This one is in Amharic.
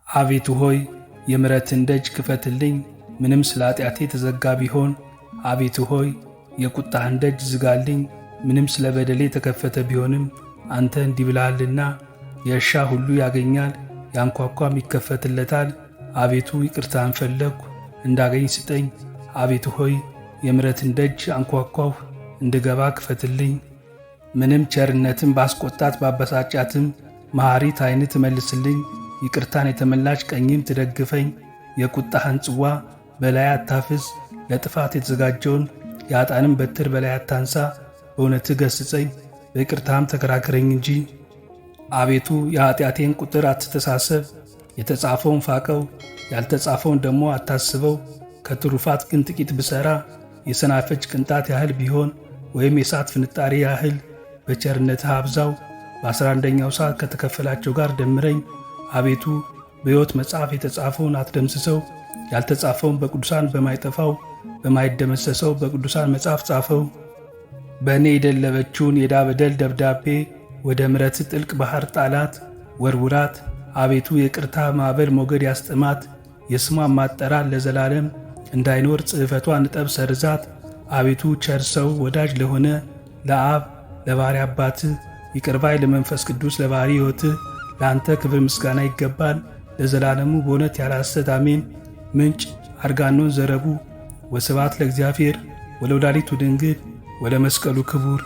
አቤቱ ሆይ የምሕረትን ደጅ ክፈትልኝ፣ ምንም ስለ ኃጢአቴ ተዘጋ ቢሆን። አቤቱ ሆይ የቁጣህን ደጅ ዝጋልኝ፣ ምንም ስለ በደሌ የተከፈተ ቢሆንም። አንተ እንዲህ ብለሃልና የእሻ ሁሉ ያገኛል፣ ያንኳኳም ይከፈትለታል። አቤቱ ይቅርታህን ፈለግሁ፣ እንዳገኝ ስጠኝ። አቤቱ ሆይ የምሕረትን ደጅ አንኳኳሁ፣ እንድገባ ክፈትልኝ። ምንም ቸርነትን ባስቆጣት ባበሳጫትም መሐሪት ዓይንህ ትመልስልኝ። ይቅርታን የተመላች ቀኝም ትደግፈኝ። የቁጣህን ጽዋ በላይ አታፍስ፣ ለጥፋት የተዘጋጀውን የኃጥአንን በትር በላይ አታንሳ። በእውነትህ ገሥጸኝ፣ በይቅርታህም ተከራክረኝ እንጂ። አቤቱ የኃጢአቴን ቁጥር አትተሳሰብ። የተጻፈውን ፋቀው፣ ያልተጻፈውን ደግሞ አታስበው። ከትሩፋት ግን ጥቂት ብሠራ የሰናፍጭ ቅንጣት ያህል ቢሆን ወይም የእሳት ፍንጣሪ ያህል በቸርነትህ አብዛው። በ11ኛው ሰዓት ከተከፈላቸው ጋር ደምረኝ። አቤቱ በሕይወት መጽሐፍ የተጻፈውን አትደምስሰው፣ ያልተጻፈውን በቅዱሳን በማይጠፋው በማይደመሰሰው በቅዱሳን መጽሐፍ ጻፈው። በእኔ የደለበችውን የዕዳ በደል ደብዳቤ ወደ ምሕረት ጥልቅ ባሕር ጣላት፣ ወርውራት። አቤቱ የይቅርታ ማዕበል ሞገድ ያስጥማት፣ የስሟን ማጠራት ለዘላለም እንዳይኖር ጽሕፈቷን ንጠብ ሰርዛት። አቤቱ ቸር ሰው ወዳጅ ለሆነ ለአብ ለባሕርይ አባትህ ይቅር ባይ ለመንፈስ ቅዱስ ለባሕርይ ሕይወትህ ለአንተ ክብር ምስጋና ይገባል ለዘላለሙ በእውነት ያለ ሐሰት አሜን። ምንጭ አርጋኖን ዘረቡ። ወስብሐት ለእግዚአብሔር ወለወላዲቱ ድንግል ወለመስቀሉ ክቡር